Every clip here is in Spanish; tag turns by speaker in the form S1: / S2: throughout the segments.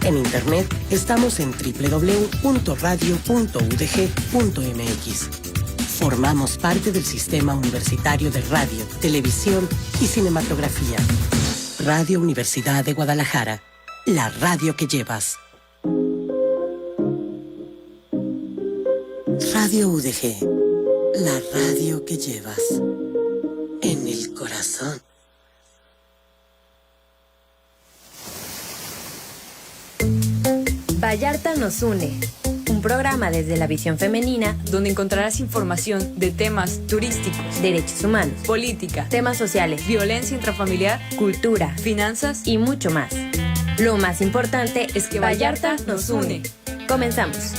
S1: En internet estamos en www.radio.udg.mx. Formamos parte del Sistema Universitario de Radio, Televisión y Cinematografía. Radio Universidad de Guadalajara, la radio que llevas. Radio UDG, la radio que llevas en el corazón.
S2: Vallarta nos une, un programa desde la visión femenina
S3: donde encontrarás información de temas turísticos,
S2: derechos humanos,
S3: política,
S2: temas sociales,
S3: violencia intrafamiliar,
S2: cultura,
S3: finanzas
S2: y mucho más. Lo más importante es que Vallarta nos une. Comenzamos.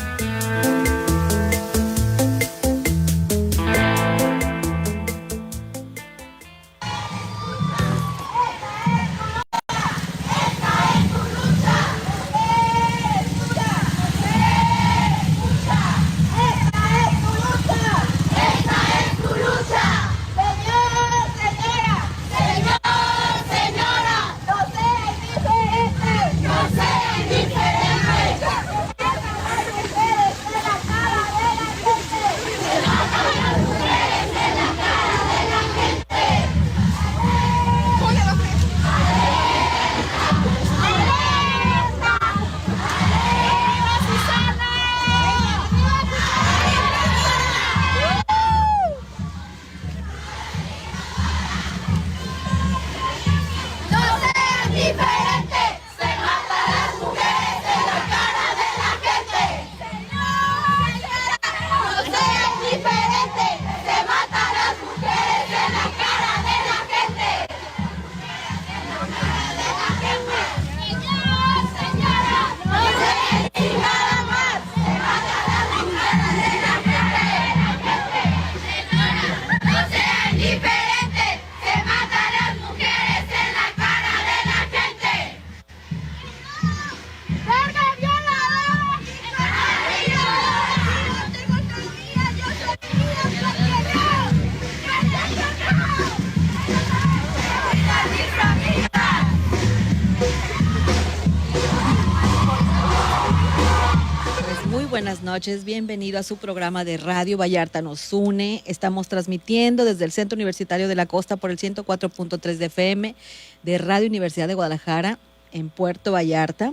S4: Buenas noches, bienvenido a su programa de radio Vallarta nos une. Estamos transmitiendo desde el Centro Universitario de la Costa por el 104.3 de FM de Radio Universidad de Guadalajara en Puerto Vallarta.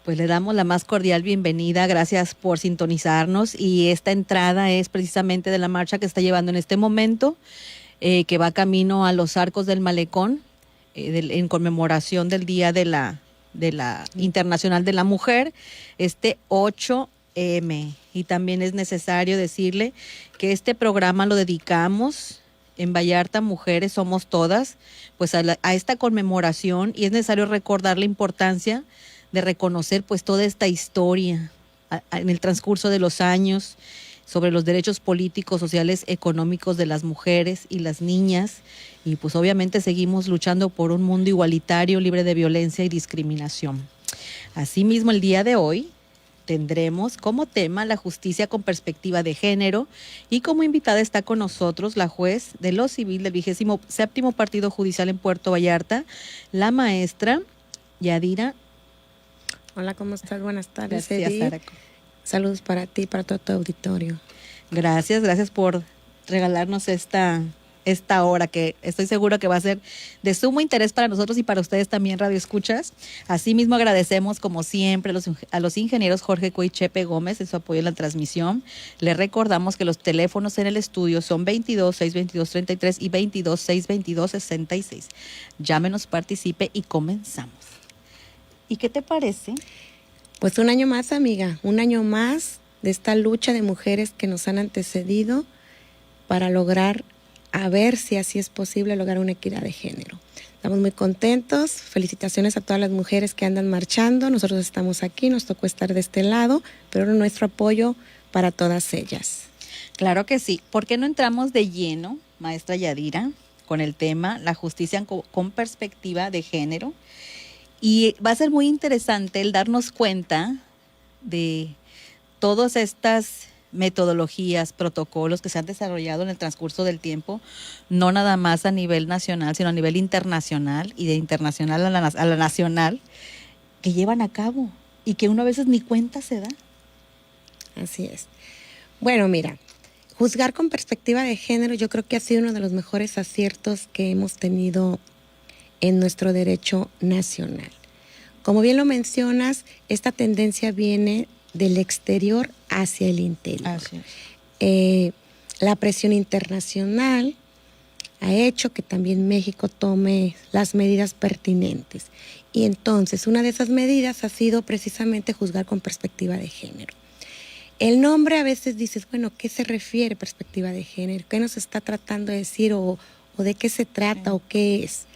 S4: Pues le damos la más cordial bienvenida, gracias por sintonizarnos, y esta entrada es precisamente de la marcha que está llevando en este momento, que va camino a los Arcos del Malecón, en conmemoración del Día de la Internacional de la Mujer, este 8M. Y también es necesario decirle que este programa lo dedicamos en Vallarta Mujeres Somos Todas, pues a esta conmemoración, y es necesario recordar la importancia de reconocer pues toda esta historia en el transcurso de los años sobre los derechos políticos, sociales, económicos de las mujeres y las niñas, y pues obviamente seguimos luchando por un mundo igualitario, libre de violencia y discriminación. Asimismo, el día de hoy tendremos como tema la justicia con perspectiva de género, y como invitada está con nosotros la juez de lo civil del 27º Partido Judicial en Puerto Vallarta, la maestra Yadira.
S5: Hola, ¿cómo estás? Buenas tardes,
S4: Gracias,
S5: Edith.
S4: Sara.
S5: Saludos para ti y para todo tu auditorio.
S4: Gracias por regalarnos esta hora, que estoy seguro que va a ser de sumo interés para nosotros y para ustedes también, Radio Escuchas. Asimismo, agradecemos como siempre a los ingenieros Jorge Coy y Chepe Gómez en su apoyo en la transmisión. Les recordamos que los teléfonos en el estudio son 22-622-33 y 22-622-66. Llámenos, participe y comenzamos. ¿Y qué te parece?
S5: Pues un año más, amiga, un año más de esta lucha de mujeres que nos han antecedido para lograr, a ver si así es posible, lograr una equidad de género. Estamos muy contentos, felicitaciones a todas las mujeres que andan marchando. Nosotros estamos aquí, nos tocó estar de este lado, pero nuestro apoyo para todas ellas.
S4: Claro que sí. ¿Por qué no entramos de lleno, maestra Yadira, con el tema la justicia con perspectiva de género? Y va a ser muy interesante el darnos cuenta de todas estas metodologías, protocolos que se han desarrollado en el transcurso del tiempo, no nada más a nivel nacional, sino a nivel internacional, y de internacional a la nacional, que llevan a cabo y que uno a veces ni cuenta se da.
S5: Así es. Bueno, mira, juzgar con perspectiva de género yo creo que ha sido uno de los mejores aciertos que hemos tenido en nuestro derecho nacional. Como bien lo mencionas, esta tendencia viene del exterior hacia el interior.
S4: Así es.
S5: La presión internacional ha hecho que también México tome las medidas pertinentes. Y entonces, una de esas medidas ha sido precisamente juzgar con perspectiva de género. El nombre a veces dices, bueno, ¿qué se refiere perspectiva de género? ¿Qué nos está tratando de decir o de qué se trata o qué es?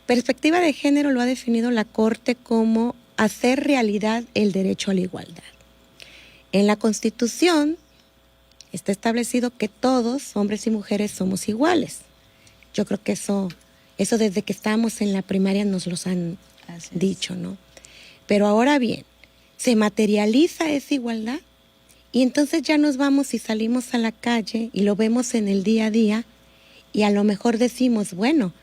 S5: Perspectiva de género lo ha definido la Corte como hacer realidad el derecho a la igualdad. En la Constitución está establecido que todos, hombres y mujeres, somos iguales. Yo creo que eso desde que estábamos en la primaria nos los han dicho, ¿no? Pero ahora bien, se materializa esa igualdad y entonces ya nos vamos y salimos a la calle y lo vemos en el día a día y a lo mejor decimos, bueno,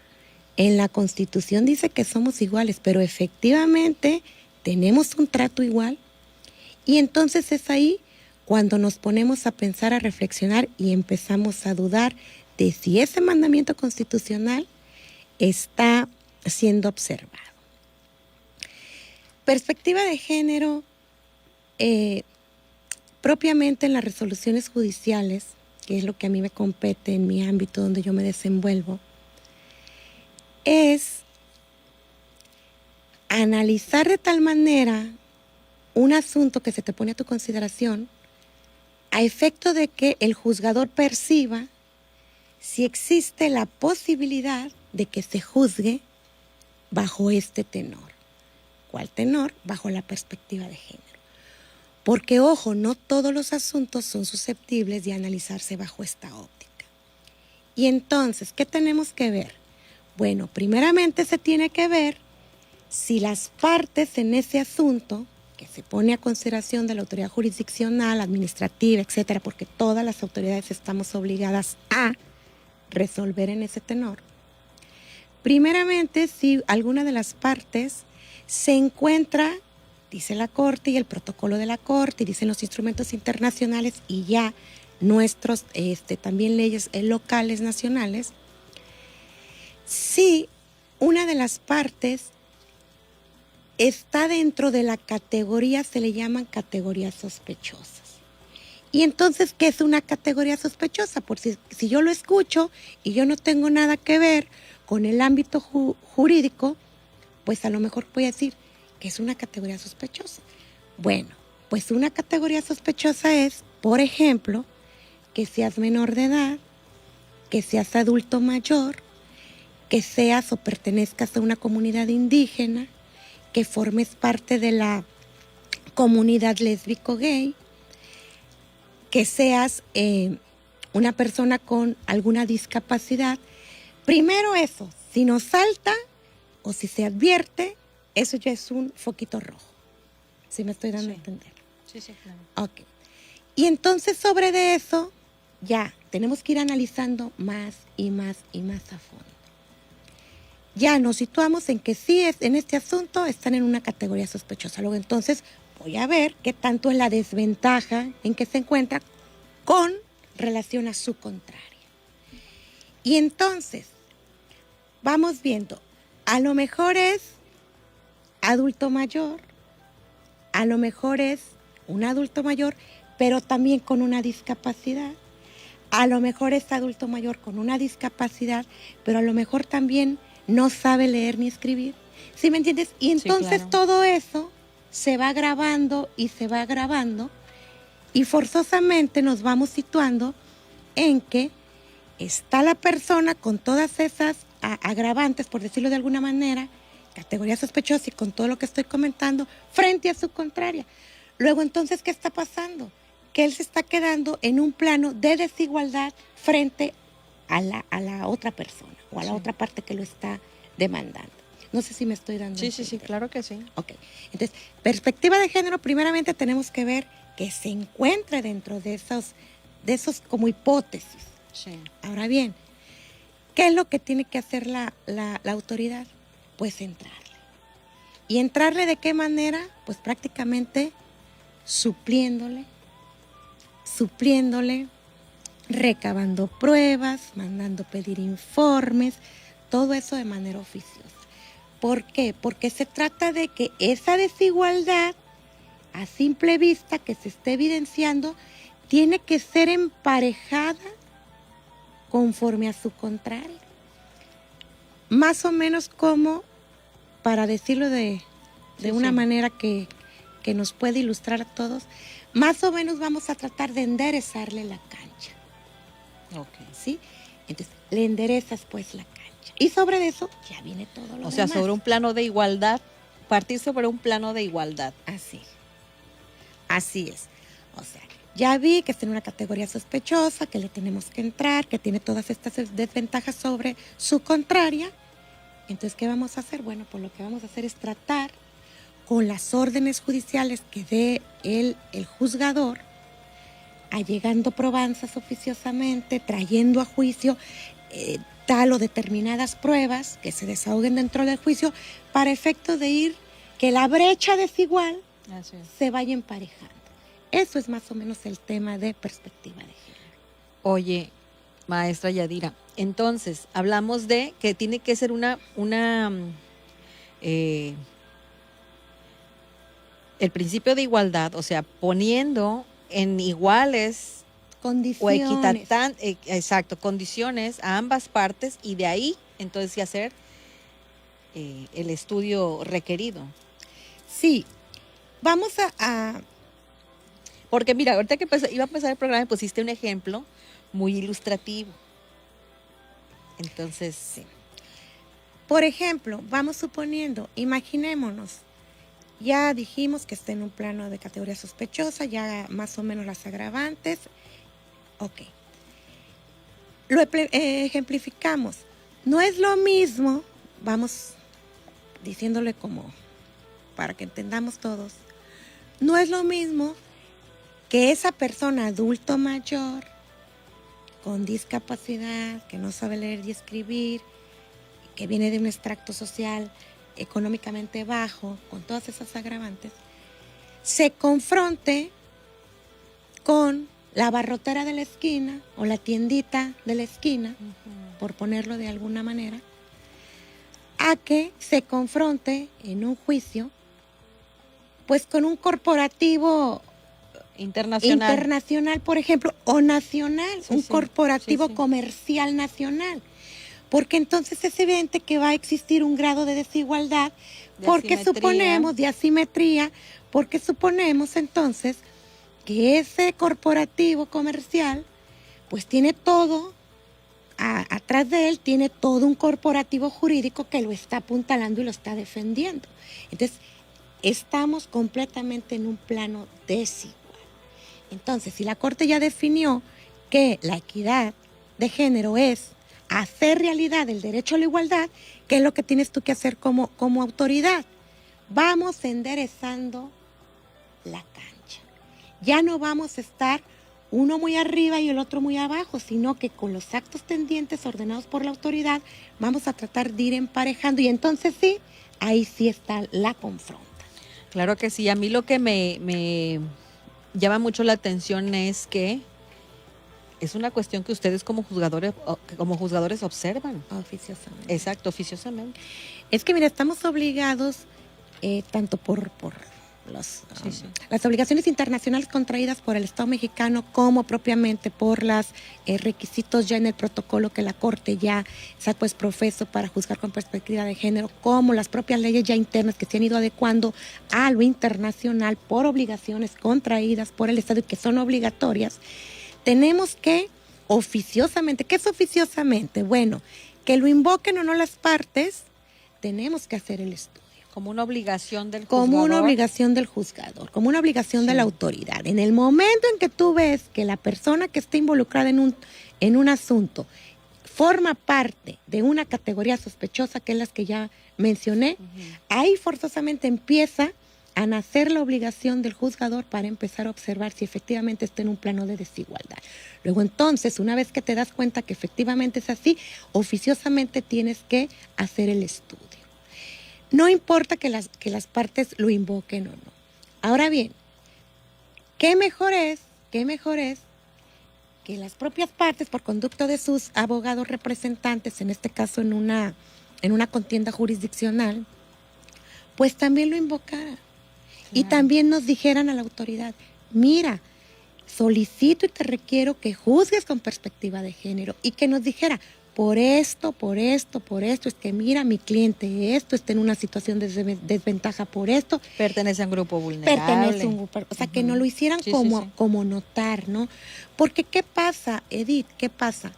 S5: en la Constitución dice que somos iguales, pero efectivamente tenemos un trato igual. Y entonces es ahí cuando nos ponemos a pensar, a reflexionar y empezamos a dudar de si ese mandamiento constitucional está siendo observado. Perspectiva de género, propiamente en las resoluciones judiciales, que es lo que a mí me compete en mi ámbito donde yo me desenvuelvo, es analizar de tal manera un asunto que se te pone a tu consideración a efecto de que el juzgador perciba si existe la posibilidad de que se juzgue bajo este tenor. ¿Cuál tenor? Bajo la perspectiva de género. Porque, ojo, no todos los asuntos son susceptibles de analizarse bajo esta óptica. Y entonces, ¿qué tenemos que ver? Bueno, primeramente se tiene que ver si las partes en ese asunto, que se pone a consideración de la autoridad jurisdiccional, administrativa, etcétera, porque todas las autoridades estamos obligadas a resolver en ese tenor. Primeramente, si alguna de las partes se encuentra, dice la Corte y el protocolo de la Corte, y dicen los instrumentos internacionales y ya nuestros también leyes locales, nacionales, si una de las partes está dentro de la categoría, se le llaman categorías sospechosas. Y entonces, ¿qué es una categoría sospechosa? Por si yo lo escucho y yo no tengo nada que ver con el ámbito jurídico, pues a lo mejor voy a decir que es una categoría sospechosa. Bueno, pues una categoría sospechosa es, por ejemplo, que seas menor de edad, que seas adulto mayor, que seas o pertenezcas a una comunidad indígena, que formes parte de la comunidad lésbico-gay, que seas una persona con alguna discapacidad. Primero eso, si nos salta o si se advierte, eso ya es un foquito rojo. ¿Sí me estoy dando a entender?
S4: Sí, claro.
S5: Ok. Y entonces sobre de eso, ya tenemos que ir analizando más y más y más a fondo. Ya nos situamos en que sí, en este asunto están en una categoría sospechosa. Luego entonces voy a ver qué tanto es la desventaja en que se encuentra con relación a su contraria. Y entonces vamos viendo, a lo mejor es adulto mayor, a lo mejor es un adulto mayor, pero también con una discapacidad. A lo mejor es adulto mayor con una discapacidad, pero a lo mejor también no sabe leer ni escribir. ¿Sí me entiendes? Y entonces
S4: claro.
S5: Todo eso se va agravando y se va agravando y forzosamente nos vamos situando en que está la persona con todas esas agravantes, por decirlo de alguna manera, categoría sospechosa y con todo lo que estoy comentando, frente a su contraria. Luego entonces, ¿qué está pasando? Que él se está quedando en un plano de desigualdad frente a la otra persona o a la otra parte que lo está demandando. No sé si me estoy dando.
S4: Sí, claro que sí.
S5: Ok. Entonces, perspectiva de género, primeramente tenemos que ver que se encuentre dentro de esos como hipótesis.
S4: Sí.
S5: Ahora bien, ¿qué es lo que tiene que hacer la autoridad? Pues entrarle. ¿Y entrarle de qué manera? Pues prácticamente supliéndole, recabando pruebas, mandando pedir informes, todo eso de manera oficiosa. ¿Por qué? Porque se trata de que esa desigualdad, a simple vista que se esté evidenciando, tiene que ser emparejada conforme a su contrario. Más o menos como, para decirlo de una manera que nos puede ilustrar a todos, más o menos vamos a tratar de enderezarle la cancha. ¿Sí? Entonces, le enderezas pues la cancha. Y sobre eso ya viene todo lo demás.
S4: O sea, sobre un plano de igualdad, partir sobre un plano de igualdad.
S5: Así es. O sea, ya vi que está en una categoría sospechosa, que le tenemos que entrar, que tiene todas estas desventajas sobre su contraria. Entonces, ¿qué vamos a hacer? Bueno, pues lo que vamos a hacer es tratar con las órdenes judiciales que dé el juzgador, allegando probanzas oficiosamente, trayendo a juicio tal o determinadas pruebas que se desahoguen dentro del juicio para efecto de ir que la brecha desigual se vaya emparejando. Eso es más o menos el tema de perspectiva de género.
S4: Oye, maestra Yadira, entonces hablamos de que tiene que ser el principio de igualdad, o sea, poniendo en iguales
S5: condiciones.
S4: Condiciones a ambas partes, y de ahí entonces hacer el estudio requerido.
S5: Sí, vamos a...
S4: Porque mira, ahorita que iba a empezar el programa pusiste un ejemplo muy ilustrativo. Entonces, sí.
S5: Por ejemplo, vamos suponiendo, imaginémonos, ya dijimos que está en un plano de categoría sospechosa, ya más o menos las agravantes. Ok. Lo ejemplificamos. No es lo mismo, vamos diciéndole como para que entendamos todos, no es lo mismo que esa persona adulto mayor con discapacidad, que no sabe leer y escribir, que viene de un extracto social económicamente bajo, con todas esas agravantes, se confronte con la barrotera de la esquina o la tiendita de la esquina, por ponerlo de alguna manera, a que se confronte en un juicio pues con un corporativo internacional, por ejemplo, o nacional, un corporativo comercial nacional. Porque entonces es evidente que va a existir un grado de desigualdad, de asimetría, porque suponemos entonces que ese corporativo comercial pues tiene todo, atrás de él tiene todo un corporativo jurídico que lo está apuntalando y lo está defendiendo. Entonces, estamos completamente en un plano desigual. Entonces, si la Corte ya definió que la equidad de género es hacer realidad el derecho a la igualdad, ¿qué es lo que tienes tú que hacer como autoridad? Vamos enderezando la cancha. Ya no vamos a estar uno muy arriba y el otro muy abajo, sino que con los actos tendientes ordenados por la autoridad vamos a tratar de ir emparejando, y entonces sí, ahí sí está la confronta.
S4: Claro que sí. A mí lo que me llama mucho la atención es que es una cuestión que ustedes como juzgadores observan.
S5: Oficiosamente.
S4: Exacto, oficiosamente.
S5: Es que mira, estamos obligados tanto por las obligaciones internacionales contraídas por el Estado mexicano, como propiamente por los requisitos ya en el protocolo que la Corte ya se pues profeso para juzgar con perspectiva de género, como las propias leyes ya internas que se han ido adecuando a lo internacional por obligaciones contraídas por el Estado y que son obligatorias. Tenemos que oficiosamente, ¿qué es oficiosamente? Bueno, que lo invoquen o no las partes, tenemos que hacer el estudio.
S4: Como una obligación del juzgador.
S5: Como una obligación del juzgador, como una obligación de la autoridad. En el momento en que tú ves que la persona que está involucrada en un asunto forma parte de una categoría sospechosa, que es las que ya mencioné, ahí forzosamente empieza a nacer la obligación del juzgador para empezar a observar si efectivamente está en un plano de desigualdad. Luego entonces, una vez que te das cuenta que efectivamente es así, oficiosamente tienes que hacer el estudio. no importa que las partes lo invoquen o no. Ahora bien, ¿qué mejor es que las propias partes, por conducto de sus abogados representantes, en este caso en una contienda jurisdiccional, pues también lo invocaran? Y también nos dijeran a la autoridad, mira, solicito y te requiero que juzgues con perspectiva de género, y que nos dijera, por esto, es que mira, mi cliente está en una situación de desventaja por esto.
S4: Pertenece a un grupo vulnerable.
S5: Pertenece a un grupo, o sea, que no lo hicieran como notar, ¿no? Porque ¿qué pasa, Edith? ¿Qué pasa?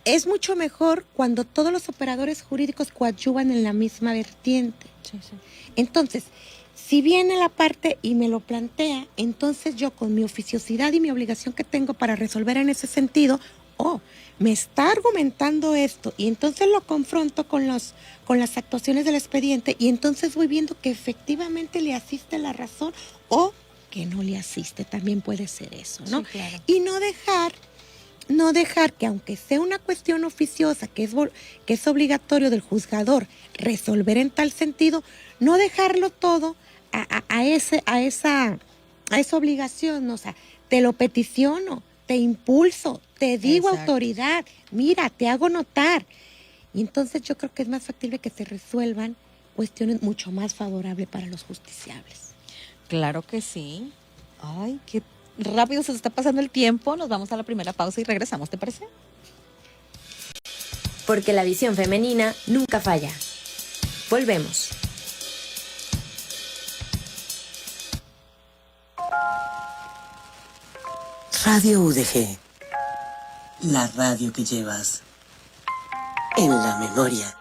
S5: Es mucho mejor cuando todos los operadores jurídicos coadyuvan en la misma vertiente.
S4: Sí, sí.
S5: Entonces, si viene la parte y me lo plantea, entonces yo con mi oficiosidad y mi obligación que tengo para resolver en ese sentido, me está argumentando esto, y entonces lo confronto con las actuaciones del expediente, y entonces voy viendo que efectivamente le asiste la razón o que no le asiste, también puede ser eso, ¿no?
S4: Sí, claro.
S5: Y no dejar que, aunque sea una cuestión oficiosa, que es obligatorio del juzgador resolver en tal sentido, no dejarlo todo a esa obligación, ¿no? O sea, te lo peticiono, te impulso, te digo,
S4: Exacto.
S5: autoridad, mira, te hago notar. Y entonces yo creo que es más factible que se resuelvan cuestiones mucho más favorables para los justiciables.
S4: Claro que sí. Ay, qué rápido se nos está pasando el tiempo. Nos vamos a la primera pausa y regresamos, ¿te parece?
S2: Porque la visión femenina nunca falla. Volvemos.
S1: Radio UDG, la radio que llevas en la memoria.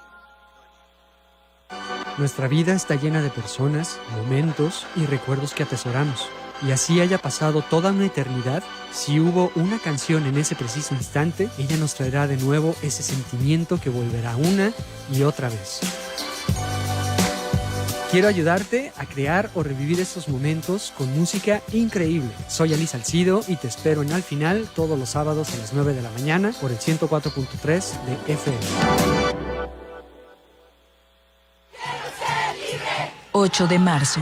S6: Nuestra vida está llena de personas, momentos y recuerdos que atesoramos. Y así haya pasado toda una eternidad, si hubo una canción en ese preciso instante, ella nos traerá de nuevo ese sentimiento que volverá una y otra vez. Quiero ayudarte a crear o revivir estos momentos con música increíble. Soy Ali Salcido y te espero en Al Final todos los sábados a las 9 de la mañana por el 104.3 de FM.
S7: 8 de marzo,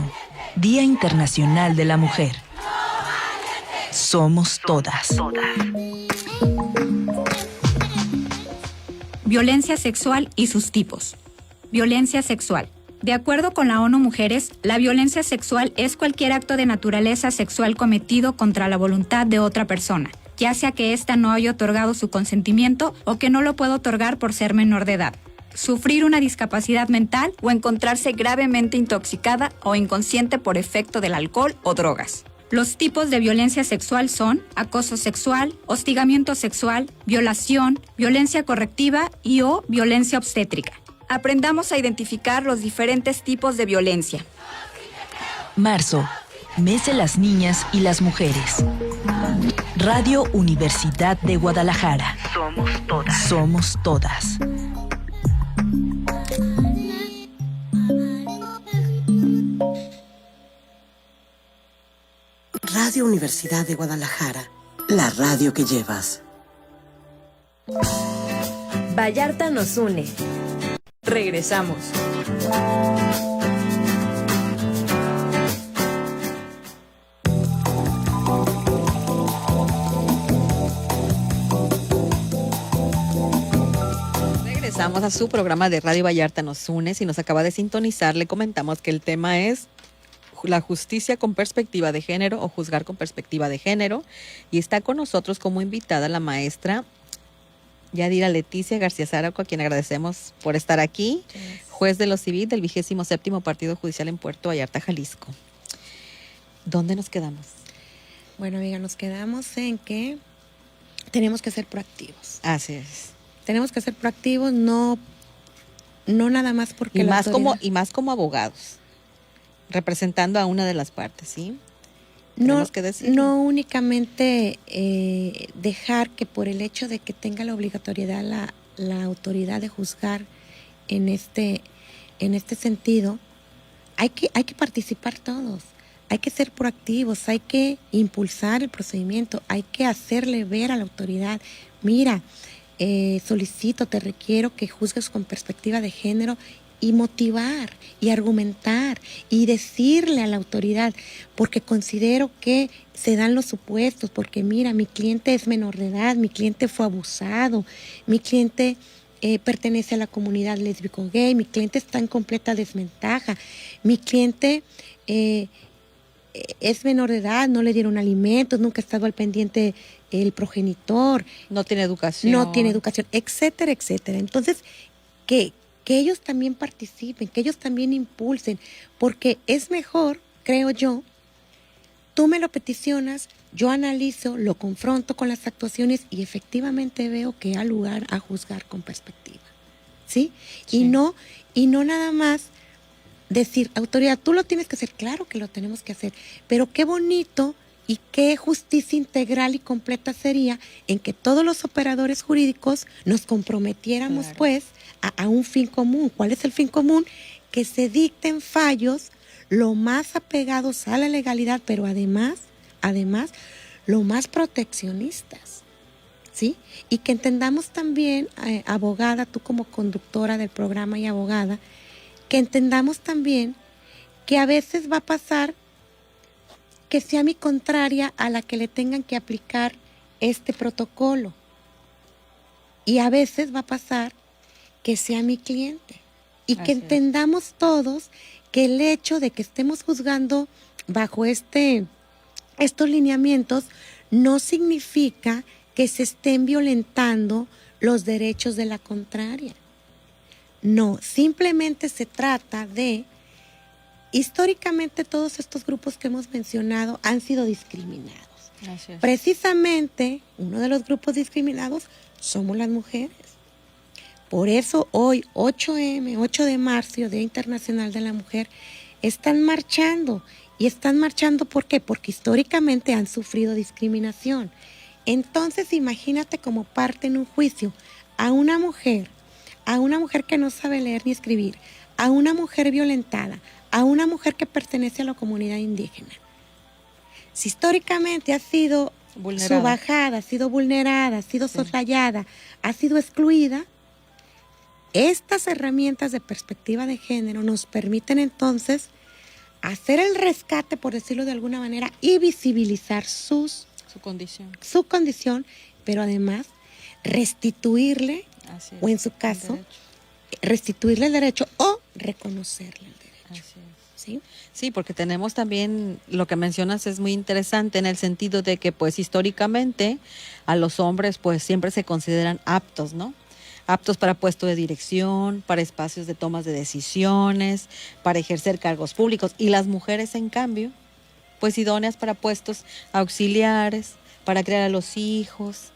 S7: Día Internacional de la Mujer. Somos todas.
S8: Violencia sexual y sus tipos. Violencia sexual. De acuerdo con la ONU Mujeres, la violencia sexual es cualquier acto de naturaleza sexual cometido contra la voluntad de otra persona, ya sea que ésta no haya otorgado su consentimiento o que no lo pueda otorgar por ser menor de edad, sufrir una discapacidad mental o encontrarse gravemente intoxicada o inconsciente por efecto del alcohol o drogas. Los tipos de violencia sexual son acoso sexual, hostigamiento sexual, violación, violencia correctiva y o violencia obstétrica. Aprendamos a identificar los diferentes tipos de violencia.
S7: Marzo, Mes de las Niñas y las Mujeres. Radio Universidad de Guadalajara. Somos todas. Somos todas.
S1: Radio Universidad de Guadalajara, la radio que llevas.
S2: Vallarta nos une.
S3: Regresamos.
S4: Regresamos a su programa de Radio Vallarta nos une. Si nos acaba de sintonizar, le comentamos que el tema es la justicia con perspectiva de género o juzgar con perspectiva de género. Y está con nosotros como invitada la maestra Yadira Leticia García Zárate, a quien agradecemos por estar aquí, juez de lo civil del 27º Partido Judicial en Puerto Vallarta, Jalisco. ¿Dónde nos quedamos?
S5: Bueno, amiga, nos quedamos en que tenemos que ser proactivos.
S4: Así es.
S5: Tenemos que ser proactivos, no nada más porque
S4: Y
S5: la
S4: más
S5: autoridad...
S4: como abogados, representando a una de las partes, ¿sí?
S5: No,
S4: Que decir.
S5: no únicamente dejar que por el hecho de que tenga la obligatoriedad la autoridad de juzgar en este sentido, hay que participar todos, hay que ser proactivos, hay que impulsar el procedimiento, hay que hacerle ver a la autoridad, mira, solicito, te requiero que juzgues con perspectiva de género y motivar y argumentar y decirle a la autoridad, porque considero que se dan los supuestos, porque mira, mi cliente es menor de edad, mi cliente fue abusado, mi cliente pertenece a la comunidad lésbico-gay, mi cliente está en completa desventaja, mi cliente es menor de edad, no le dieron alimentos, nunca ha estado al pendiente el progenitor.
S4: No tiene educación.
S5: No tiene educación, etcétera, etcétera. Entonces, que ellos también participen, que ellos también impulsen, porque es mejor, creo yo, tú me lo peticionas, yo analizo, lo confronto con las actuaciones y efectivamente veo que hay lugar a juzgar con perspectiva, ¿sí? Sí. Y no nada más decir, autoridad, tú lo tienes que hacer, claro que lo tenemos que hacer, pero qué bonito y qué justicia integral y completa sería en que todos los operadores jurídicos nos comprometiéramos, claro, pues, a un fin común. ¿Cuál es el fin común? Que se dicten fallos lo más apegados a la legalidad, pero además, lo más proteccionistas, ¿sí? Y que entendamos también, abogada, tú como conductora del programa y abogada, que entendamos también que a veces va a pasar que sea mi contraria a la que le tengan que aplicar este protocolo. Y a veces va a pasar que sea mi cliente. Y que entendamos todos que el hecho de que estemos juzgando bajo estos lineamientos no significa que se estén violentando los derechos de la contraria. No, simplemente se trata de, históricamente todos estos grupos que hemos mencionado han sido discriminados. Precisamente uno de los grupos discriminados somos las mujeres. Por eso hoy, 8 de marzo, Día Internacional de la Mujer, están marchando. ¿Y están marchando por qué? Porque históricamente han sufrido discriminación. Entonces imagínate como parte en un juicio a una mujer que no sabe leer ni escribir, a una mujer violentada, a una mujer que pertenece a la comunidad indígena. Si históricamente ha sido subajada, ha sido vulnerada, ha sido soslayada, ha sido excluida, estas herramientas de perspectiva de género nos permiten entonces hacer el rescate, por decirlo de alguna manera, y visibilizar su condición, pero además restituirle, o en su caso, restituirle el derecho o reconocerle el derecho. ¿Sí?
S4: Sí, porque tenemos también, lo que mencionas es muy interesante en el sentido de que pues históricamente a los hombres pues siempre se consideran aptos, ¿no? Aptos para puestos de dirección, para espacios de tomas de decisiones, para ejercer cargos públicos. Y las mujeres, en cambio, pues idóneas para puestos auxiliares, para criar a los hijos,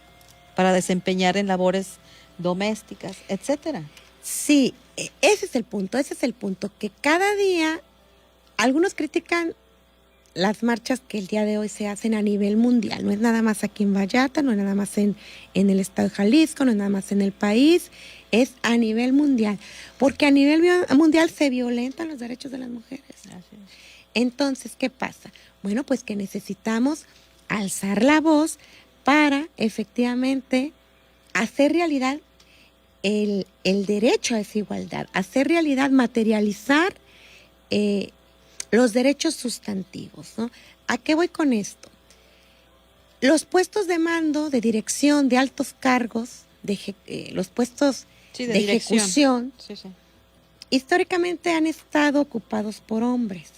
S4: para desempeñar en labores domésticas, etcétera.
S5: Sí, ese es el punto, que cada día algunos critican las marchas que el día de hoy se hacen a nivel mundial. No es nada más aquí en Vallarta, no es nada más en el estado de Jalisco, no es nada más en el país, es a nivel mundial. Porque a nivel mundial se violentan los derechos de las mujeres. Entonces, ¿qué pasa? Bueno, pues que necesitamos alzar la voz para efectivamente hacer realidad el derecho a esa igualdad, hacer realidad, materializar los derechos sustantivos, ¿no? ¿A qué voy con esto? Los puestos de mando, de dirección, de altos cargos, los puestos de ejecución, históricamente han estado ocupados por hombres.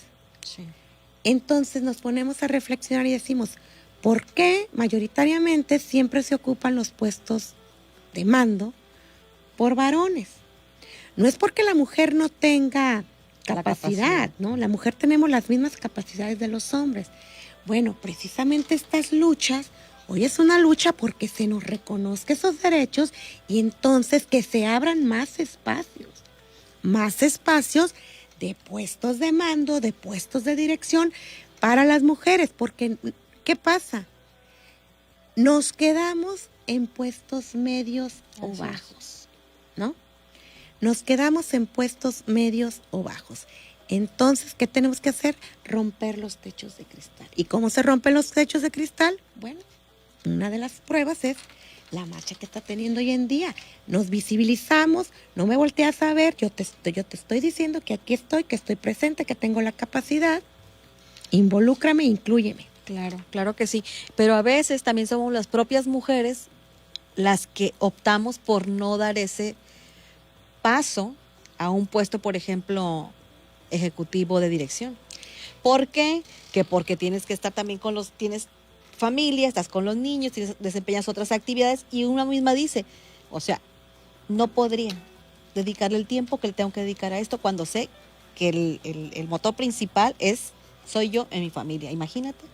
S5: Entonces nos ponemos a reflexionar y decimos, ¿por qué mayoritariamente siempre se ocupan los puestos de mando por varones? No es porque la mujer no tenga capacidad, ¿no? La mujer tenemos las mismas capacidades de los hombres. Bueno, precisamente estas luchas, hoy es una lucha porque se nos reconozca esos derechos y entonces que se abran más espacios de puestos de mando, de puestos de dirección para las mujeres, porque ¿qué pasa? Nos quedamos en puestos medios o bajos, ¿no? Nos quedamos en puestos medios o bajos. Entonces, ¿qué tenemos que hacer? Romper los techos de cristal. ¿Y cómo se rompen los techos de cristal? Bueno, una de las pruebas es la marcha que está teniendo hoy en día. Nos visibilizamos, no me volteas a ver, yo te estoy diciendo que aquí estoy, que estoy presente, que tengo la capacidad. Involúcrame, inclúyeme.
S4: Claro, claro que sí. Pero a veces también somos las propias mujeres las que optamos por no dar ese paso a un puesto, por ejemplo, ejecutivo de dirección. ¿Por qué? Que porque tienes que estar también tienes familia, estás con los niños, desempeñas otras actividades y una misma dice, o sea, no podría dedicarle el tiempo que le tengo que dedicar a esto cuando sé que el motor principal soy yo en mi familia. Imagínate.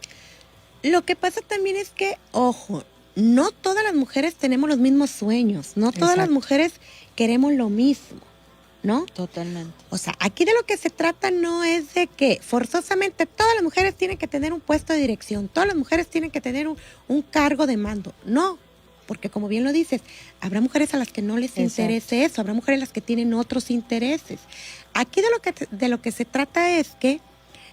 S5: Lo que pasa también es que, ojo, no todas las mujeres tenemos los mismos sueños, no todas las mujeres queremos lo mismo, ¿no?
S4: Totalmente.
S5: O sea, aquí de lo que se trata no es de que forzosamente todas las mujeres tienen que tener un puesto de dirección, todas las mujeres tienen que tener un cargo de mando. No, porque como bien lo dices, habrá mujeres a las que no les interese eso, habrá mujeres a las que tienen otros intereses. Aquí de lo que se trata es que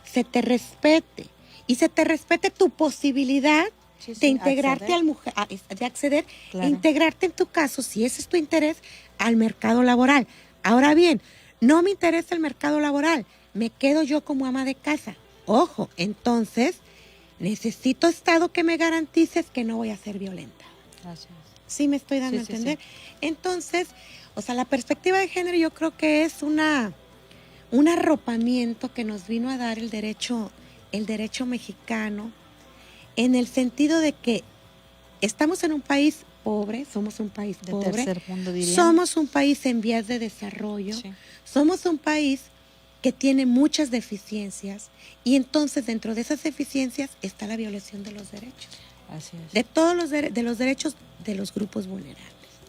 S5: se te respete y se te respete tu posibilidad de integrarte de acceder, claro, e integrarte en tu caso, si ese es tu interés, al mercado laboral. Ahora bien, no me interesa el mercado laboral, me quedo yo como ama de casa. Ojo, entonces necesito Estado que me garantices que no voy a ser violenta.
S4: Gracias.
S5: ¿Sí me estoy dando a entender? Sí. Entonces, o sea, la perspectiva de género yo creo que es un arropamiento que nos vino a dar el derecho mexicano, en el sentido de que estamos en un país pobre, somos un país pobre, de tercer mundo, dirían. Somos un país en vías de desarrollo, sí, somos un país que tiene muchas deficiencias y entonces dentro de esas deficiencias está la violación de los derechos.
S4: Así es.
S5: De todos los derechos de los grupos vulnerables.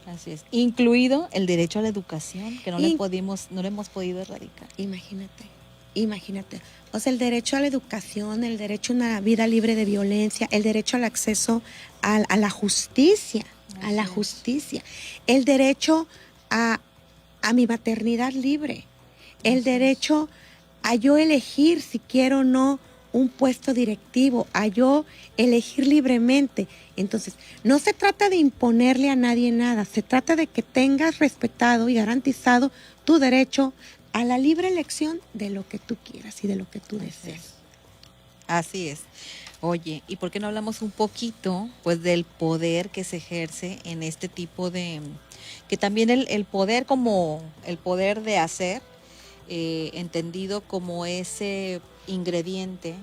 S4: Así es. Incluido el derecho a la educación, que no le hemos podido erradicar. Imagínate. O sea, el derecho a la educación, el derecho a una vida libre de violencia, el derecho al acceso a la justicia, el derecho a mi maternidad libre, el derecho a yo elegir si quiero o no un puesto directivo, a yo elegir libremente. Entonces, no se trata de imponerle a nadie nada, se trata de que tengas respetado y garantizado tu derecho a la libre elección de lo que tú quieras y de lo que tú desees. Así es. Oye, ¿y por qué no hablamos un poquito, pues, del poder que se ejerce en este tipo de, que también el poder como el poder de hacer, entendido como ese ingrediente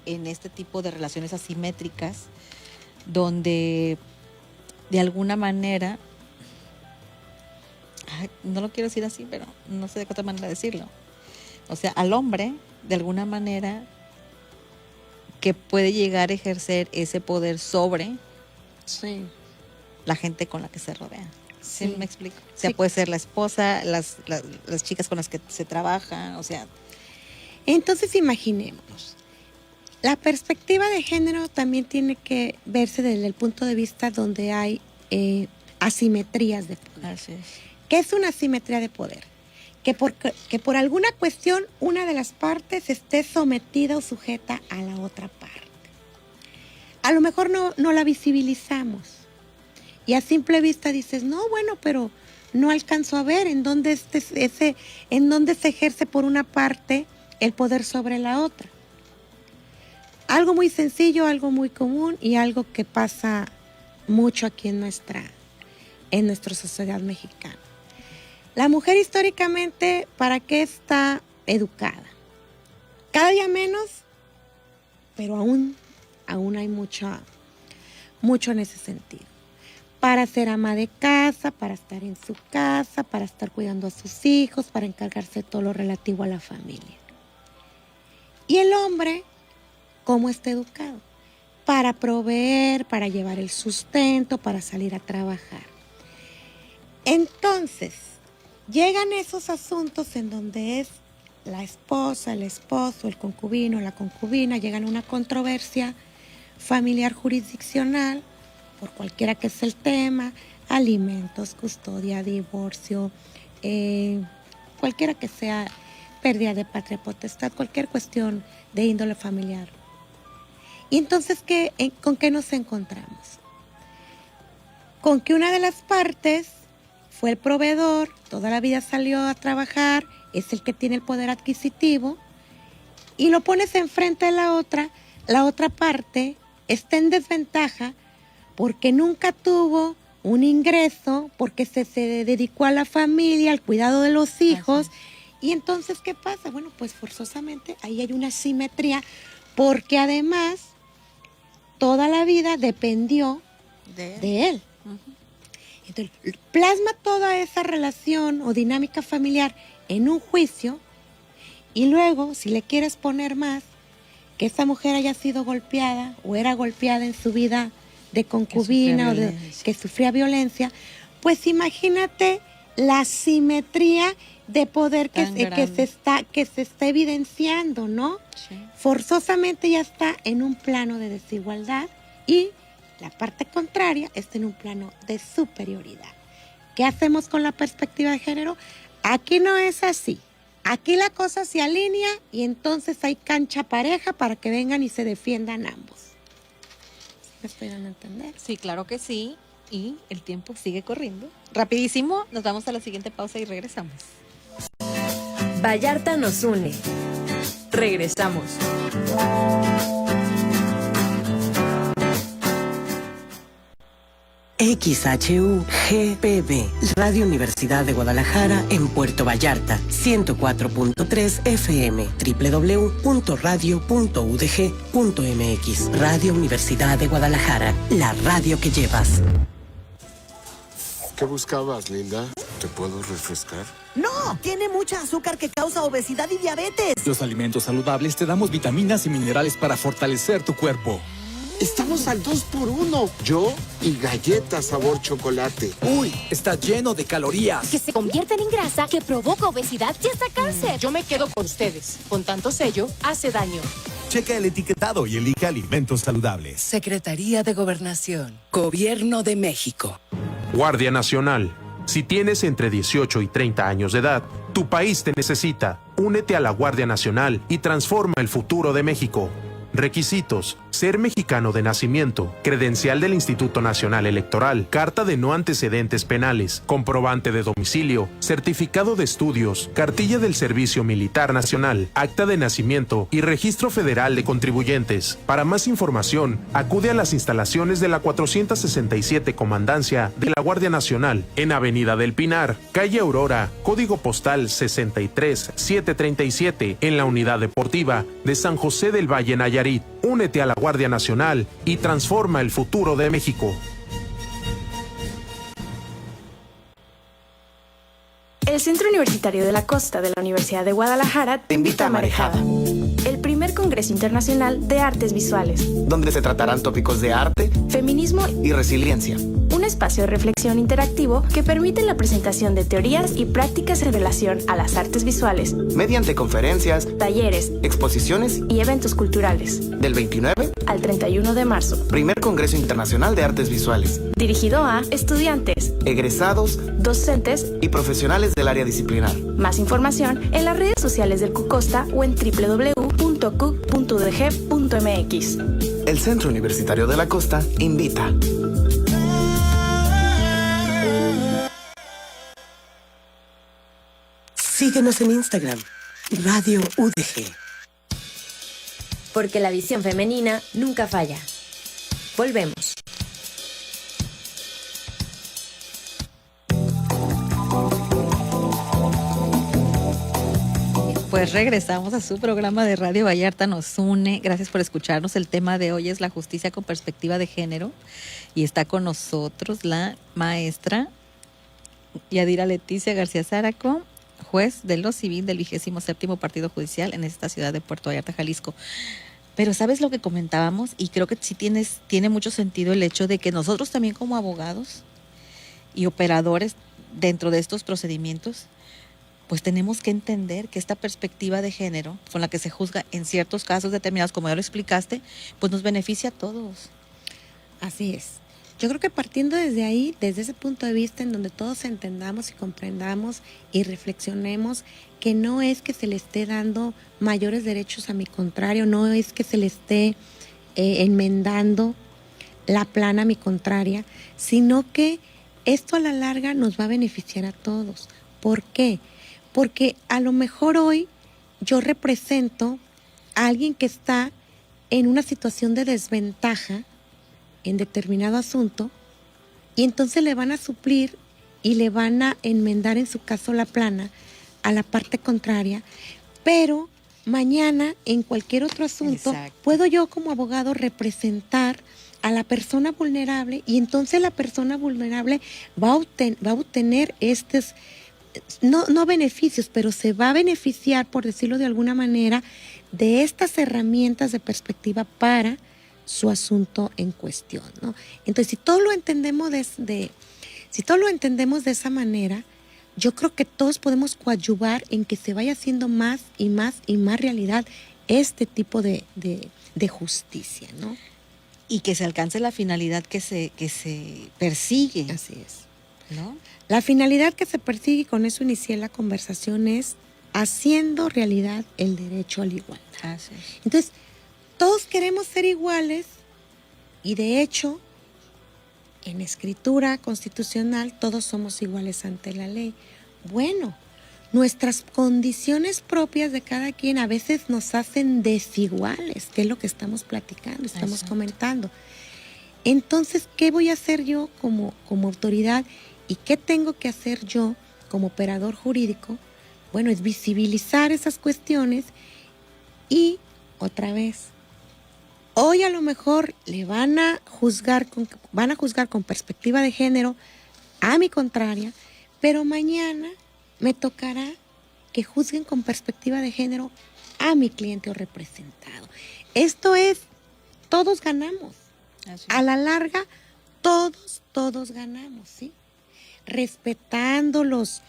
S4: en este tipo de relaciones asimétricas, donde de alguna manera, no lo quiero decir así, pero no sé de qué otra manera decirlo. O sea, al hombre, de alguna manera, que puede llegar a ejercer ese poder sobre la gente con la que se rodea. ¿Sí me explico? O sea, puede ser la esposa, las chicas con las que se trabaja, o sea.
S5: Entonces, imaginémonos. La perspectiva de género también tiene que verse desde el punto de vista donde hay asimetrías de poder.
S4: Así es.
S5: ¿Qué es una asimetría de poder? Que por alguna cuestión una de las partes esté sometida o sujeta a la otra parte. A lo mejor no la visibilizamos. Y a simple vista dices, no, bueno, pero no alcanzo a ver en dónde se ejerce por una parte el poder sobre la otra. Algo muy sencillo, algo muy común y algo que pasa mucho aquí en nuestra sociedad mexicana. La mujer históricamente, ¿para qué está educada? Cada día menos, pero aún hay mucho en ese sentido. Para ser ama de casa, para estar en su casa, para estar cuidando a sus hijos, para encargarse de todo lo relativo a la familia. Y el hombre, ¿cómo está educado? Para proveer, para llevar el sustento, para salir a trabajar. Entonces, llegan esos asuntos en donde es la esposa, el esposo, el concubino, la concubina, llegan a una controversia familiar jurisdiccional, por cualquiera que sea el tema, alimentos, custodia, divorcio, cualquiera que sea pérdida de patria potestad, cualquier cuestión de índole familiar. Y entonces, ¿con qué nos encontramos? con que una de las partes fue el proveedor, toda la vida salió a trabajar, es el que tiene el poder adquisitivo, y lo pones enfrente de la otra parte está en desventaja porque nunca tuvo un ingreso, porque se dedicó a la familia, al cuidado de los hijos. Y entonces, ¿qué pasa? Bueno, pues forzosamente ahí hay una asimetría, porque además toda la vida dependió de él. Entonces, plasma toda esa relación o dinámica familiar en un juicio, y luego, si le quieres poner más, que esa mujer haya sido golpeada o era golpeada en su vida de concubina que sufría violencia, pues imagínate la asimetría de poder que se está evidenciando, ¿no? Sí. Forzosamente ya está en un plano de desigualdad y la parte contraria está en un plano de superioridad. ¿Qué hacemos con la perspectiva de género? Aquí no es así. Aquí la cosa se alinea y entonces hay cancha pareja para que vengan y se defiendan ambos. ¿Me esperan a entender?
S4: Sí, claro que sí. Y el tiempo sigue corriendo. Rapidísimo, nos vamos a la siguiente pausa y regresamos.
S2: Vallarta nos une.
S3: Regresamos.
S1: XHU-GPB, Radio Universidad de Guadalajara en Puerto Vallarta, 104.3 FM, www.radio.udg.mx. Radio Universidad de Guadalajara, la radio que llevas.
S9: ¿Qué buscabas, Linda? ¿Te puedo refrescar?
S10: ¡No! Tiene mucha azúcar que causa obesidad y diabetes.
S11: Los alimentos saludables te damos vitaminas y minerales para fortalecer tu cuerpo.
S9: Estamos al 2x1. Yo y galletas sabor chocolate.
S11: ¡Uy! Está lleno de calorías.
S12: Que se convierten en grasa, que provoca obesidad y hasta cáncer.
S13: Yo me quedo con ustedes. Con tanto sello, hace daño.
S14: Checa el etiquetado y elige alimentos saludables.
S15: Secretaría de Gobernación. Gobierno de México.
S16: Guardia Nacional. Si tienes entre 18 y 30 años de edad, tu país te necesita. Únete a la Guardia Nacional y transforma el futuro de México. Requisitos: ser mexicano de nacimiento, credencial del Instituto Nacional Electoral, carta de no antecedentes penales, comprobante de domicilio, certificado de estudios, cartilla del Servicio Militar Nacional, acta de nacimiento y registro federal de contribuyentes. Para más información, acude a las instalaciones de la 467 Comandancia de la Guardia Nacional, en Avenida del Pinar, calle Aurora, código postal 63737, en la Unidad Deportiva de San José del Valle, Nayarit. Únete a la Guardia Nacional y transforma el futuro de México.
S17: El Centro Universitario de la Costa de la Universidad de Guadalajara te invita a Marejada, el primer Congreso Internacional de Artes Visuales,
S18: donde se tratarán tópicos de arte,
S17: feminismo
S18: y resiliencia.
S17: Un espacio de reflexión interactivo que permite la presentación de teorías y prácticas en relación a las artes visuales,
S18: mediante conferencias,
S17: talleres,
S18: exposiciones
S17: y eventos culturales.
S18: Del 29
S17: al 31 de marzo.
S18: Primer Congreso Internacional de Artes Visuales.
S17: Dirigido a estudiantes,
S18: egresados,
S17: docentes
S18: y profesionales del área disciplinar.
S17: Más información en las redes sociales del CUCOSTA o en www.cuc.udg.mx.
S18: El Centro Universitario de la Costa invita.
S1: Síguenos en Instagram, Radio UDG.
S2: Porque la visión femenina nunca falla. Volvemos.
S4: Pues regresamos a su programa de Radio Vallarta nos une. Gracias por escucharnos. El tema de hoy es la justicia con perspectiva de género. Y está con nosotros la maestra Yadira Leticia García Záraco, juez de lo civil del 27º Partido Judicial en esta ciudad de Puerto Vallarta, Jalisco. Pero ¿sabes lo que comentábamos? Y creo que sí tiene mucho sentido el hecho de que nosotros también como abogados y operadores dentro de estos procedimientos, pues tenemos que entender que esta perspectiva de género con la que se juzga en ciertos casos determinados, como ya lo explicaste, pues nos beneficia a todos.
S5: Así es. Yo creo que partiendo desde ahí, desde ese punto de vista en donde todos entendamos y comprendamos y reflexionemos que no es que se le esté dando mayores derechos a mi contrario, no es que se le esté enmendando la plana, mi contraria, sino que esto a la larga nos va a beneficiar a todos. ¿Por qué? Porque a lo mejor hoy yo represento a alguien que está en una situación de desventaja en determinado asunto y entonces le van a suplir y le van a enmendar en su caso la plana a la parte contraria, pero mañana en cualquier otro asunto puedo yo como abogado representar a la persona vulnerable y entonces la persona vulnerable va a obtener estos, no beneficios, pero se va a beneficiar, por decirlo de alguna manera, de estas herramientas de perspectiva para su asunto en cuestión, ¿no? Entonces, si todo lo entendemos de esa manera, yo creo que todos podemos coadyuvar en que se vaya haciendo más y más y más realidad este tipo de justicia, ¿no?
S4: Y que se alcance la finalidad que se persigue.
S5: Así es.
S4: ¿No?
S5: La finalidad que se persigue, y con eso inicié la conversación, es haciendo realidad el derecho a la igualdad.
S4: Así es.
S5: Entonces, todos queremos ser iguales y de hecho, en escritura constitucional, todos somos iguales ante la ley. Bueno, nuestras condiciones propias de cada quien a veces nos hacen desiguales, que es lo que estamos platicando, estamos comentando. Entonces, ¿qué voy a hacer yo como autoridad y qué tengo que hacer yo como operador jurídico? Bueno, es visibilizar esas cuestiones y, otra vez, hoy a lo mejor le van a juzgar con perspectiva de género a mi contraria, pero mañana me tocará que juzguen con perspectiva de género a mi cliente o representado. Esto es, todos ganamos. A la larga, todos ganamos, ¿sí? Respetando los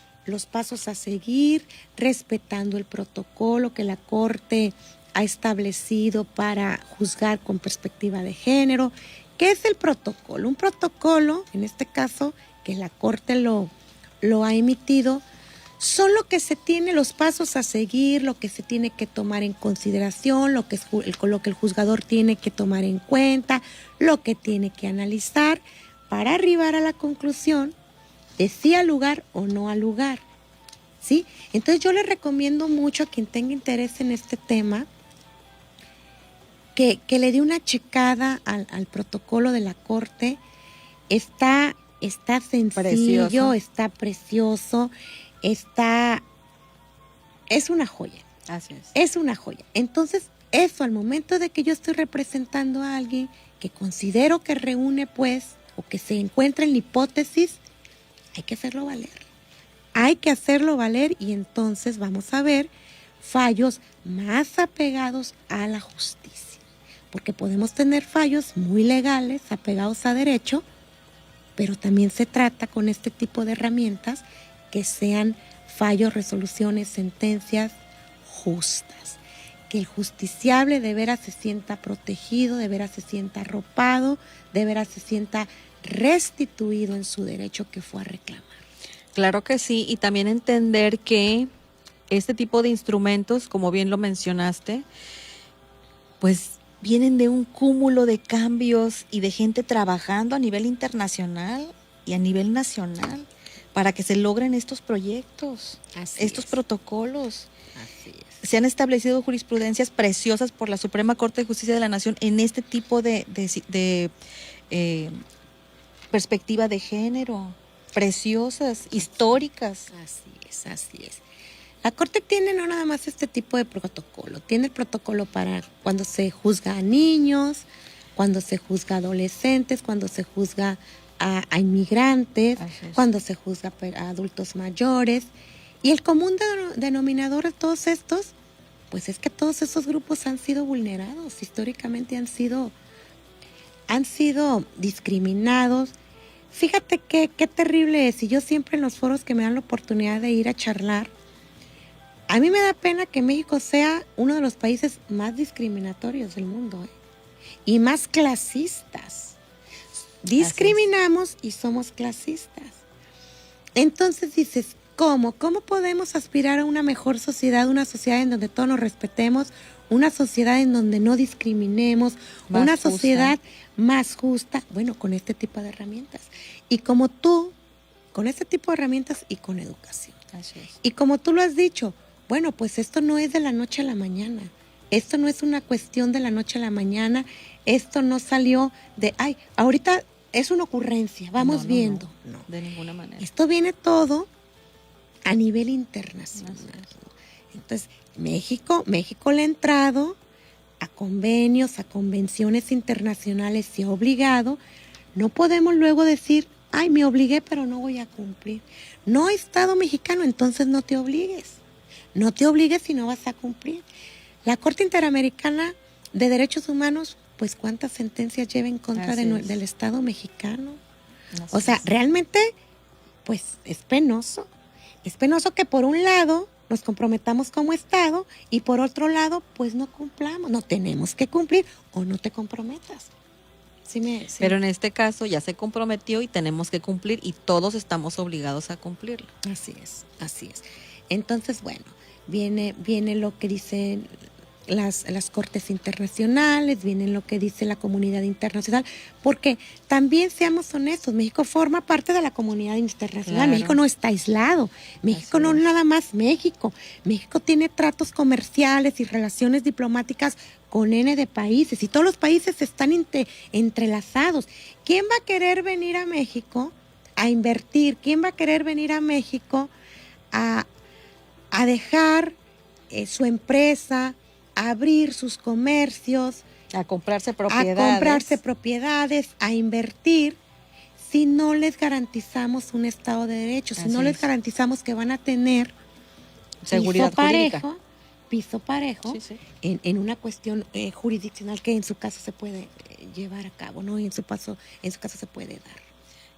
S5: pasos a seguir, respetando el protocolo que la Corte ha establecido para juzgar con perspectiva de género. ¿Qué es el protocolo? Un protocolo, en este caso, que la Corte lo ha emitido, son lo que se tiene, los pasos a seguir, lo que se tiene que tomar en consideración, lo que el juzgador tiene que tomar en cuenta, lo que tiene que analizar para arribar a la conclusión de si al lugar o no al lugar, ¿sí? Entonces yo le recomiendo mucho a quien tenga interés en este tema que le dé una checada al protocolo de la Corte. Está sencillo, está precioso, es una joya.
S4: Así es.
S5: Es una joya. Entonces, eso al momento de que yo estoy representando a alguien que considero que reúne, pues, o que se encuentra en la hipótesis, hay que hacerlo valer. Hay que hacerlo valer y entonces vamos a ver fallos más apegados a la justicia. Porque podemos tener fallos muy legales, apegados a derecho, pero también se trata con este tipo de herramientas que sean fallos, resoluciones, sentencias justas. Que el justiciable de veras se sienta protegido, de veras se sienta arropado, de veras se sienta restituido en su derecho que fue a reclamar.
S4: Claro que sí, y también entender que este tipo de instrumentos, como bien lo mencionaste, pues vienen de un cúmulo de cambios y de gente trabajando a nivel internacional y a nivel nacional para que se logren estos proyectos, estos protocolos.
S5: Así es.
S4: Se han establecido jurisprudencias preciosas por la Suprema Corte de Justicia de la Nación en este tipo de perspectiva de género, preciosas, históricas.
S5: Así es. La Corte tiene no nada más este tipo de protocolo, tiene el protocolo para cuando se juzga a niños, cuando se juzga a adolescentes, cuando se juzga a inmigrantes, cuando se juzga a adultos mayores. Y el común denominador de todos estos, pues es que todos esos grupos han sido vulnerados, históricamente han sido discriminados. Fíjate qué terrible es, y yo siempre en los foros que me dan la oportunidad de ir a charlar, a mí me da pena que México sea uno de los países más discriminatorios del mundo, y más clasistas. Discriminamos y somos clasistas. Entonces dices, ¿cómo? ¿Cómo podemos aspirar a una mejor sociedad, una sociedad en donde todos nos respetemos, una sociedad en donde no discriminemos, una sociedad más justa, bueno, con este tipo de herramientas. Y como tú, con este tipo de herramientas y con educación.
S4: Así es.
S5: Y como tú lo has dicho, bueno, pues esto no es de la noche a la mañana. Esto no es una cuestión de la noche a la mañana. Esto no salió de, ahorita es una ocurrencia, vamos viendo. No,
S4: de ninguna manera.
S5: Esto viene todo a nivel internacional. Entonces, México le ha entrado a convenios, a convenciones internacionales, se ha obligado. No podemos luego decir, me obligué, pero no voy a cumplir. No, Estado mexicano, entonces no te obligues. No te obligues si no vas a cumplir. La Corte Interamericana de Derechos Humanos, pues ¿cuántas sentencias lleva en contra del Estado mexicano? O sea, realmente, pues es penoso. Es penoso que por un lado nos comprometamos como Estado y por otro lado, pues no cumplamos. No tenemos que cumplir o no te comprometas.
S4: Pero en este caso ya se comprometió y tenemos que cumplir y todos estamos obligados a cumplirlo.
S5: Así es. Entonces, bueno, viene lo que dicen las cortes internacionales, viene lo que dice la comunidad internacional, porque también seamos honestos, México forma parte de la comunidad internacional, claro. México no está aislado, México no es nada más México tiene tratos comerciales y relaciones diplomáticas con N de países y todos los países están entrelazados. ¿Quién va a querer venir a México a invertir? ¿Quién va a querer venir a México a dejar su empresa, a abrir sus comercios,
S4: a comprarse propiedades,
S5: a invertir, si no les garantizamos un Estado de Derecho, si no les garantizamos que van a tener
S4: seguridad jurídica,
S5: piso parejo en una cuestión jurisdiccional que en su caso se puede llevar a cabo, ¿no? Y en su caso se puede dar.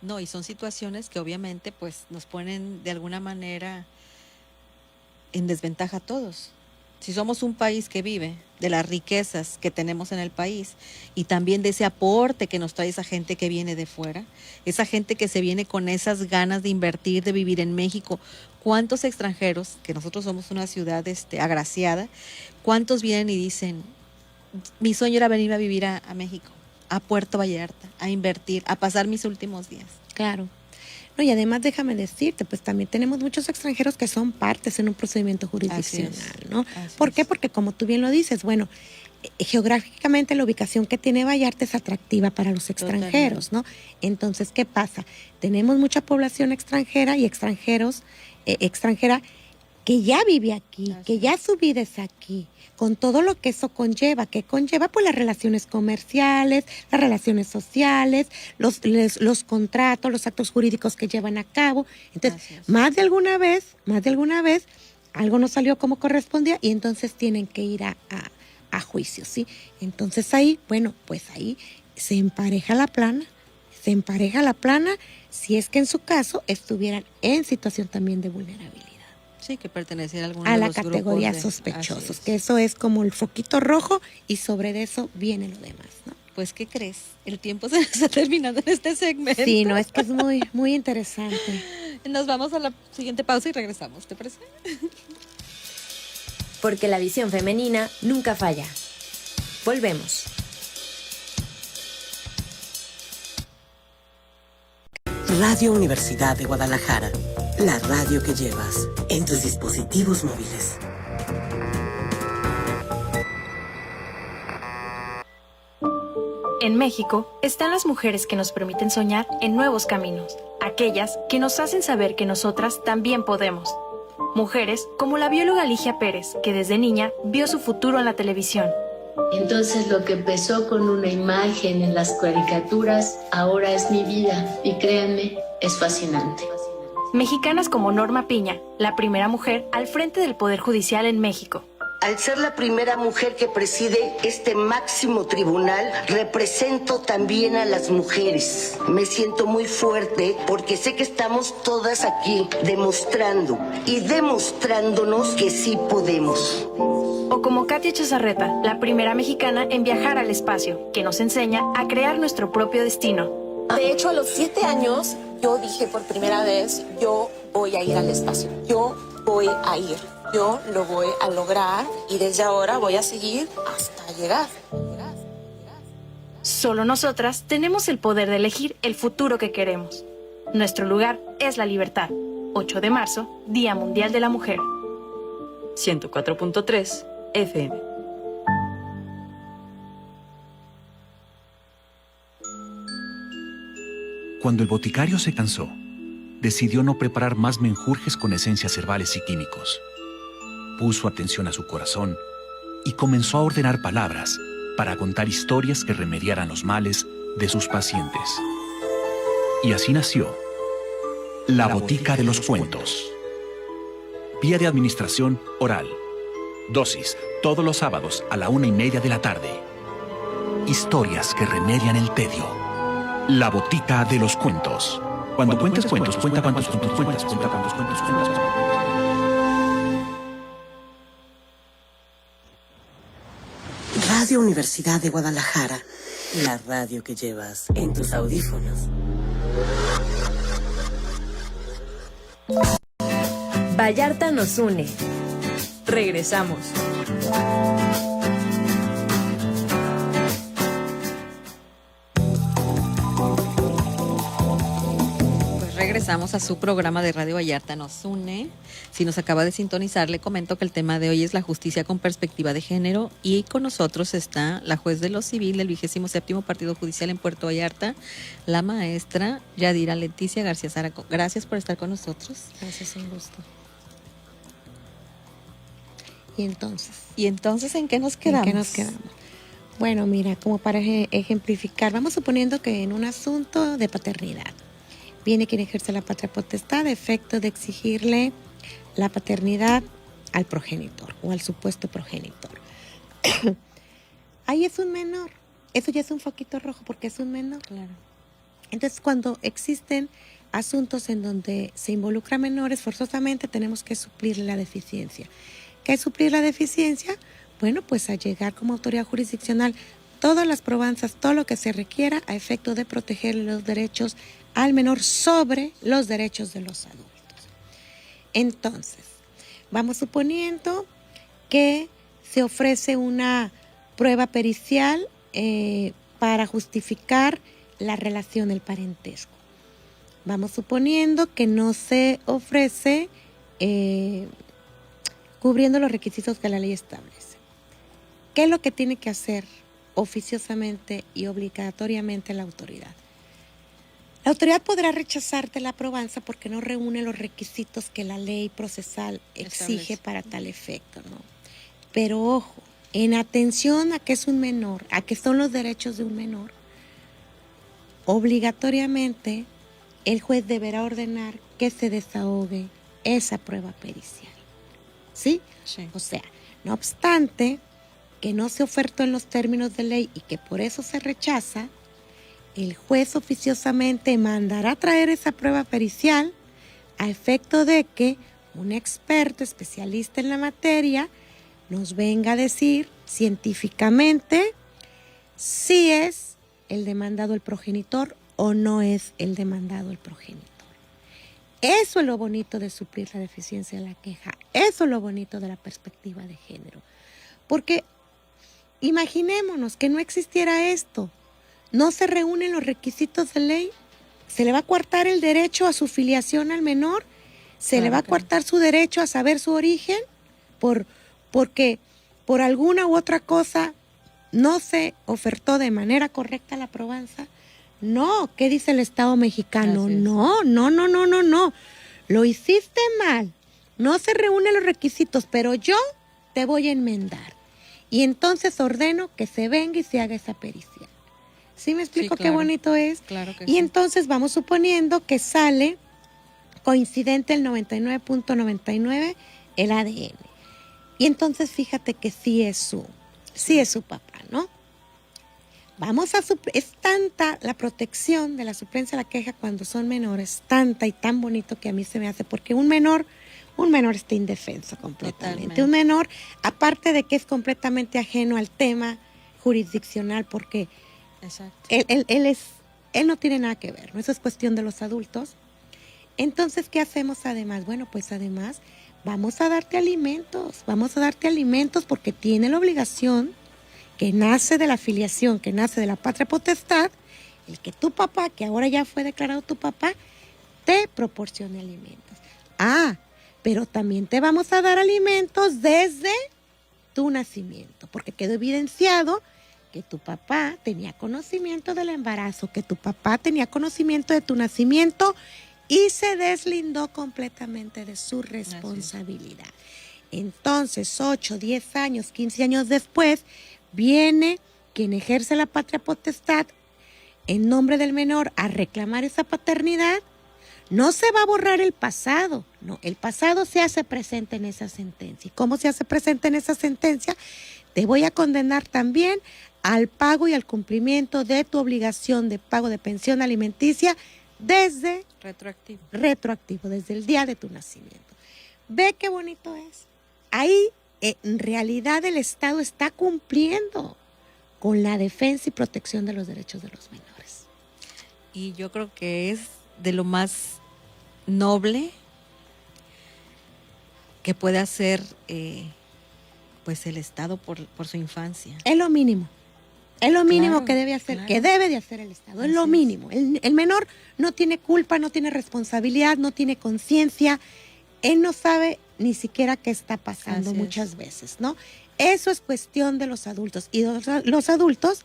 S4: No, y son situaciones que obviamente pues nos ponen de alguna manera en desventaja a todos. Si somos un país que vive de las riquezas que tenemos en el país y también de ese aporte que nos trae esa gente que viene de fuera, esa gente que se viene con esas ganas de invertir, de vivir en México. ¿Cuántos extranjeros, que nosotros somos una ciudad agraciada, cuántos vienen y dicen, mi sueño era venir a vivir a México, a Puerto Vallarta, a invertir, a pasar mis últimos días?
S5: Claro. No, y además déjame decirte, pues también tenemos muchos extranjeros que son partes en un procedimiento jurisdiccional, ¿no? ¿Por qué? Porque como tú bien lo dices, bueno, geográficamente la ubicación que tiene Vallarta es atractiva para los extranjeros, ¿no? Entonces, ¿qué pasa? Tenemos mucha población extranjera y extranjera que ya vive aquí, que ya su vida es aquí, con todo lo que eso conlleva. ¿Qué conlleva? Pues las relaciones comerciales, las relaciones sociales, los contratos, los actos jurídicos que llevan a cabo. Entonces, más de alguna vez, algo no salió como correspondía y entonces tienen que ir a juicio, ¿sí? Entonces ahí, bueno, pues ahí se empareja la plana si es que en su caso estuvieran en situación también de vulnerabilidad.
S4: Sí, que pertenecen a algunos
S5: a
S4: de
S5: la
S4: los
S5: categoría
S4: grupos
S5: sospechosos, que eso es como el foquito rojo y sobre eso viene lo demás, ¿no?
S4: Pues, ¿qué crees? El tiempo se está terminando en este segmento.
S5: Sí, no, es que es muy, muy interesante.
S4: Nos vamos a la siguiente pausa y regresamos, ¿te parece?
S2: Porque la visión femenina nunca falla. Volvemos.
S1: Radio Universidad de Guadalajara, la radio que llevas en tus dispositivos móviles.
S17: En México están las mujeres que nos permiten soñar en nuevos caminos, aquellas que nos hacen saber que nosotras también podemos. Mujeres como la bióloga Ligia Pérez, que desde niña vio su futuro en la televisión.
S19: Entonces lo que empezó con una imagen en las caricaturas, ahora es mi vida y créanme, es fascinante.
S17: Mexicanas como Norma Piña, la primera mujer al frente del Poder Judicial en México.
S20: Al ser la primera mujer que preside este máximo tribunal, represento también a las mujeres. Me siento muy fuerte porque sé que estamos todas aquí demostrando y demostrándonos que sí podemos.
S17: O como Katia Chazarreta, la primera mexicana en viajar al espacio, que nos enseña a crear nuestro propio destino.
S13: De hecho, a los 7 años, yo dije por primera vez, yo voy a ir al espacio, yo voy a ir. Yo lo voy a lograr y desde ahora voy a seguir hasta llegar.
S17: Solo nosotras tenemos el poder de elegir el futuro que queremos. Nuestro lugar es la libertad. 8 de marzo, Día Mundial de la Mujer.
S3: 104.3 FM.
S21: Cuando el boticario se cansó, decidió no preparar más menjurjes con esencias herbales y químicos. Puso atención a su corazón y comenzó a ordenar palabras para contar historias que remediaran los males de sus pacientes. Y así nació La Botica de los Cuentos. Vía de administración oral. Dosis todos los sábados a la 1:30 de la tarde. Historias que remedian el tedio. La Botica de los Cuentos. Cuando cuentes cuentos, cuenta cuántos cuentos cuentas, cuenta cuántos cuentos cuentas.
S1: Radio Universidad de Guadalajara, la radio que llevas en tus audífonos.
S2: Vallarta nos une.
S3: Regresamos.
S4: Regresamos a su programa de Radio Vallarta nos une. Si nos acaba de sintonizar, le comento que el tema de hoy es la justicia con perspectiva de género y con nosotros está la juez de lo civil del 27º Partido Judicial en Puerto Vallarta, la maestra Yadira Leticia García Zaraco. Gracias por estar con nosotros.
S5: Gracias, un gusto. ¿Y entonces
S4: en qué nos quedamos?
S5: ¿En qué nos quedamos? Bueno, mira, como para ejemplificar, vamos suponiendo que en un asunto de paternidad viene quien ejerce la patria potestad a efecto de exigirle la paternidad al progenitor o al supuesto progenitor. Ahí es un menor. Eso ya es un foquito rojo porque es un menor.
S4: Claro.
S5: Entonces, cuando existen asuntos en donde se involucra menores, forzosamente tenemos que suplirle la deficiencia. ¿Qué es suplir la deficiencia? Bueno, pues a llegar como autoridad jurisdiccional todas las probanzas, todo lo que se requiera a efecto de proteger los derechos al menor sobre los derechos de los adultos. Entonces, vamos suponiendo que se ofrece una prueba pericial para justificar la relación del parentesco. Vamos suponiendo que no se ofrece cubriendo los requisitos que la ley establece. ¿Qué es lo que tiene que hacer oficiosamente y obligatoriamente la autoridad? La autoridad podrá rechazarte la probanza porque no reúne los requisitos que la ley procesal exige para tal efecto, ¿no? Pero ojo, en atención a que es un menor, a que son los derechos de un menor, obligatoriamente el juez deberá ordenar que se desahogue esa prueba pericial. ¿Sí?
S4: Sí.
S5: O sea, no obstante que no se ofertó en los términos de ley y que por eso se rechaza, el juez oficiosamente mandará traer esa prueba pericial a efecto de que un experto especialista en la materia nos venga a decir científicamente si es el demandado el progenitor o no es el demandado el progenitor. Eso es lo bonito de suplir la deficiencia de la queja. Eso es lo bonito de la perspectiva de género. Porque imaginémonos que no existiera esto. No se reúnen los requisitos de ley, se le va a coartar el derecho a su filiación al menor, se le va a coartar su derecho a saber su origen, porque por alguna u otra cosa no se ofertó de manera correcta la probanza. No, ¿qué dice el Estado mexicano? No. Lo hiciste mal, no se reúnen los requisitos, pero yo te voy a enmendar. Y entonces ordeno que se venga y se haga esa pericia. ¿Sí me explico qué bonito es?
S4: Claro que
S5: y entonces vamos suponiendo que sale coincidente el 99.99 el ADN. Y entonces fíjate que sí es su papá, ¿no? Es tanta la protección de la suplencia de la queja cuando son menores, tanta y tan bonito que a mí se me hace, porque un menor está indefenso completamente. Totalmente. Un menor, aparte de que es completamente ajeno al tema jurisdiccional, porque exacto, él no tiene nada que ver, ¿no? Eso es cuestión de los adultos. Entonces, ¿qué hacemos además? Bueno, pues además vamos a darte alimentos porque tiene la obligación que nace de la filiación, que nace de la patria potestad, el que tu papá, que ahora ya fue declarado tu papá, te proporcione alimentos. Pero también te vamos a dar alimentos desde tu nacimiento, porque quedó evidenciado que tu papá tenía conocimiento del embarazo, que tu papá tenía conocimiento de tu nacimiento y se deslindó completamente de su responsabilidad. Entonces, 8, 10 años, 15 años después, viene quien ejerce la patria potestad en nombre del menor a reclamar esa paternidad. No se va a borrar el pasado, no, el pasado se hace presente en esa sentencia. ¿Y cómo se hace presente en esa sentencia? Te voy a condenar también al pago y al cumplimiento de tu obligación de pago de pensión alimenticia desde retroactivo, desde el día de tu nacimiento. Ve qué bonito es. Ahí, en realidad, el Estado está cumpliendo con la defensa y protección de los derechos de los menores.
S4: Y yo creo que es de lo más noble que puede hacer pues el Estado por su infancia.
S5: Es lo mínimo. Es lo mínimo
S4: Claro,
S5: que debe hacer,
S4: claro.
S5: que debe de hacer el Estado. Es lo mínimo. El menor no tiene culpa, no tiene responsabilidad, no tiene conciencia. Él no sabe ni siquiera qué está pasando muchas veces, ¿no? Eso es cuestión de los adultos. Y los adultos,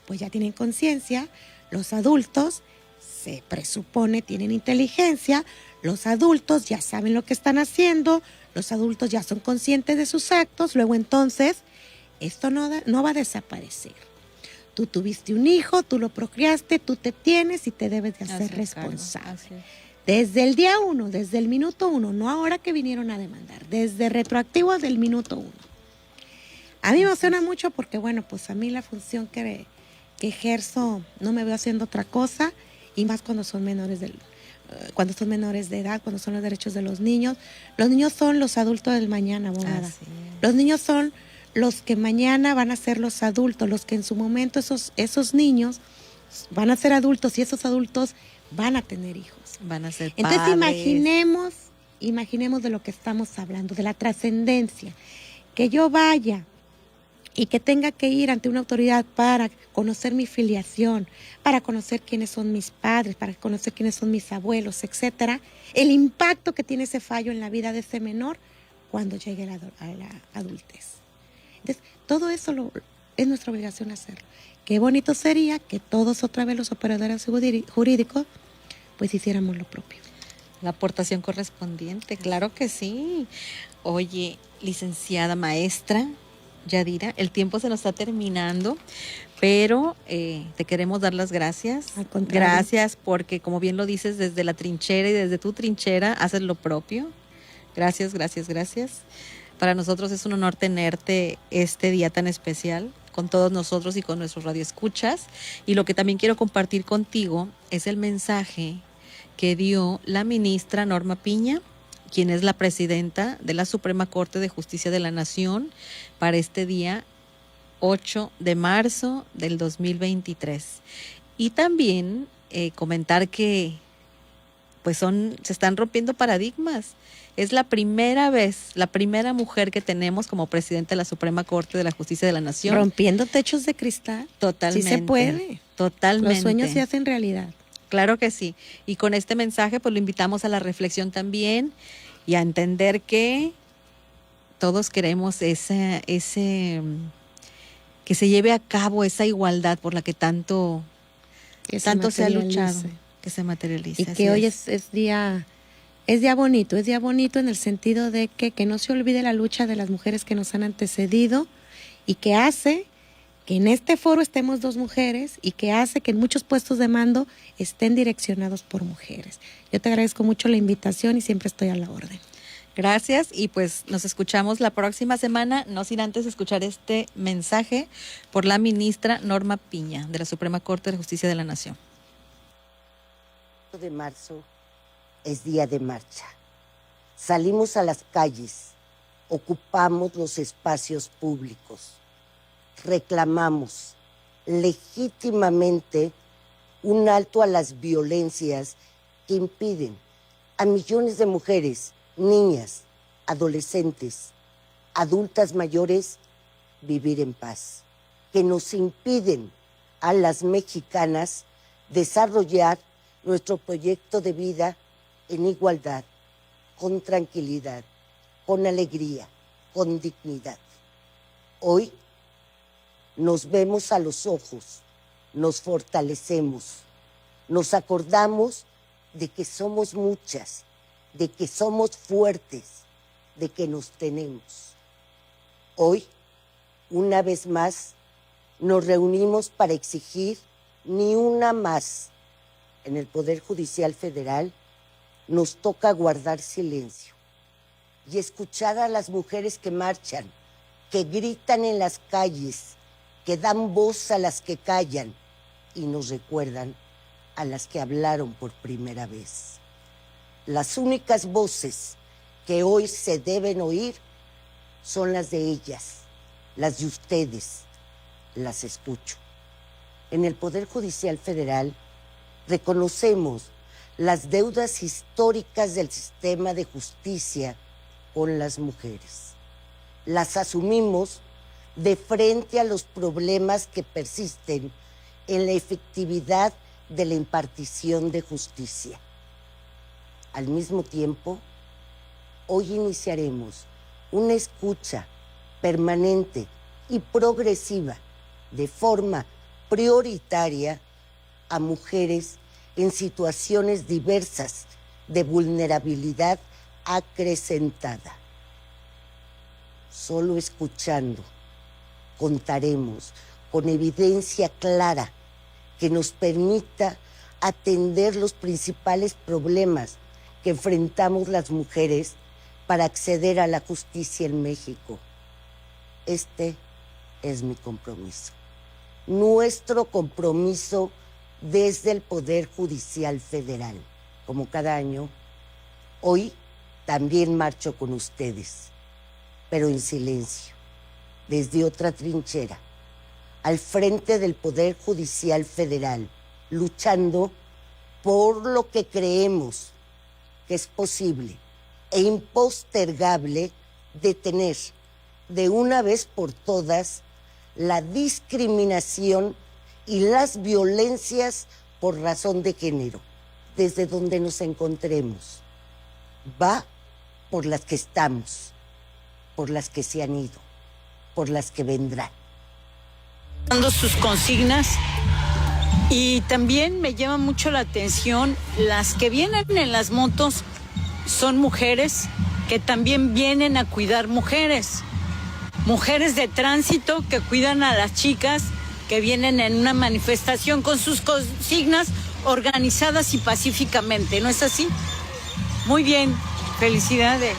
S5: pues ya tienen conciencia. Los adultos, se presupone, tienen inteligencia. Los adultos ya saben lo que están haciendo. Los adultos ya son conscientes de sus actos. Luego, entonces, esto no va a desaparecer. Tú tuviste un hijo, tú lo procreaste, tú te tienes y te debes de hacer responsable. Desde el día 1, desde el minuto 1, no ahora que vinieron a demandar, desde retroactivo del minuto 1. A mí me emociona mucho porque, bueno, pues a mí la función que ejerzo no me veo haciendo otra cosa, y más cuando son menores de edad, cuando son los derechos de los niños. Los niños son los adultos del mañana, abogada. Los niños son los que mañana van a ser los adultos, los que en su momento esos niños van a ser adultos y esos adultos van a tener hijos.
S4: Van a ser
S5: Entonces
S4: padres.
S5: imaginemos de lo que estamos hablando, de la trascendencia. Que yo vaya y que tenga que ir ante una autoridad para conocer mi filiación, para conocer quiénes son mis padres, para conocer quiénes son mis abuelos, etcétera. El impacto que tiene ese fallo en la vida de ese menor cuando llegue a la adultez. Entonces, todo eso es nuestra obligación hacerlo. Qué bonito sería que todos otra vez los operadores jurídicos pues hiciéramos lo propio.
S4: La aportación correspondiente, claro que sí. Oye, licenciada maestra Yadira, el tiempo se nos está terminando, pero te queremos dar las gracias.
S5: Al contrario.
S4: Gracias porque, como bien lo dices, desde la trinchera y desde tu trinchera haces lo propio. Gracias, gracias, gracias. Para nosotros es un honor tenerte este día tan especial con todos nosotros y con nuestros radioescuchas. Y lo que también quiero compartir contigo es el mensaje que dio la ministra Norma Piña, quien es la presidenta de la Suprema Corte de Justicia de la Nación, para este día 8 de marzo del 2023. Y también comentar que pues se están rompiendo paradigmas. Es la primera vez, la primera mujer que tenemos como presidenta de la Suprema Corte de la Justicia de la Nación.
S5: Rompiendo techos de cristal.
S4: Totalmente.
S5: Sí se puede.
S4: Totalmente.
S5: Los sueños se hacen realidad.
S4: Claro que sí. Y con este mensaje pues lo invitamos a la reflexión también y a entender que todos queremos que se lleve a cabo esa igualdad por la que tanto se ha luchado, que se materialice.
S5: Y que hoy es día bonito, en el sentido de que no se olvide la lucha de las mujeres que nos han antecedido y que hace que en este foro estemos 2 mujeres y que hace que en muchos puestos de mando estén direccionados por mujeres. Yo te agradezco mucho la invitación y siempre estoy a la orden.
S4: Gracias y pues nos escuchamos la próxima semana, no sin antes escuchar este mensaje por la ministra Norma Piña de la Suprema Corte de Justicia de la Nación.
S20: El 8 de marzo es día de marcha. Salimos a las calles, ocupamos los espacios públicos, reclamamos legítimamente un alto a las violencias que impiden a millones de mujeres, niñas, adolescentes, adultas mayores vivir en paz. que nos impiden a las mexicanas desarrollar nuestro proyecto de vida en igualdad, con tranquilidad, con alegría, con dignidad. Hoy nos vemos a los ojos, nos fortalecemos, nos acordamos de que somos muchas, de que somos fuertes, de que nos tenemos. Hoy, una vez más, nos reunimos para exigir ni una más. En el Poder Judicial Federal nos toca guardar silencio y escuchar a las mujeres que marchan, que gritan en las calles, que dan voz a las que callan y nos recuerdan a las que hablaron por primera vez. Las únicas voces que hoy se deben oír son las de ellas, las de ustedes. Las escucho. En el Poder Judicial Federal reconocemos las deudas históricas del sistema de justicia con las mujeres. Las asumimos de frente a los problemas que persisten en la efectividad de la impartición de justicia. Al mismo tiempo, hoy iniciaremos una escucha permanente y progresiva, de forma prioritaria, a mujeres en situaciones diversas de vulnerabilidad acrecentada. Solo escuchando contaremos con evidencia clara que nos permita atender los principales problemas que enfrentamos las mujeres para acceder a la justicia en México. Este es mi compromiso. Nuestro compromiso desde el Poder Judicial Federal. Como cada año, hoy también marcho con ustedes, pero en silencio, desde otra trinchera, al frente del Poder Judicial Federal, luchando por lo que creemos que es posible e impostergable detener de una vez por todas la discriminación y las violencias por razón de género, desde donde nos encontremos. Va por las que estamos, por las que se han ido, por las que vendrán.
S6: Dando sus consignas, y también me llama mucho la atención las que vienen en las motos son mujeres que también vienen a cuidar mujeres de tránsito que cuidan a las chicas que vienen en una manifestación con sus consignas organizadas y pacíficamente, ¿no es así? Muy bien, felicidades.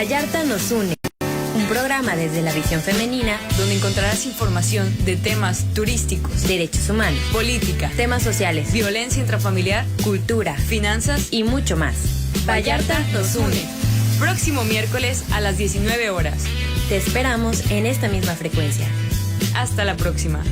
S2: Vallarta nos une. Un programa desde la visión femenina
S3: donde encontrarás información de temas turísticos,
S2: derechos humanos,
S3: política,
S2: temas sociales,
S3: violencia intrafamiliar,
S2: cultura,
S3: finanzas
S2: y mucho más. Vallarta nos une.
S3: Próximo miércoles a las 19 horas.
S2: Te esperamos en esta misma frecuencia.
S3: Hasta la próxima.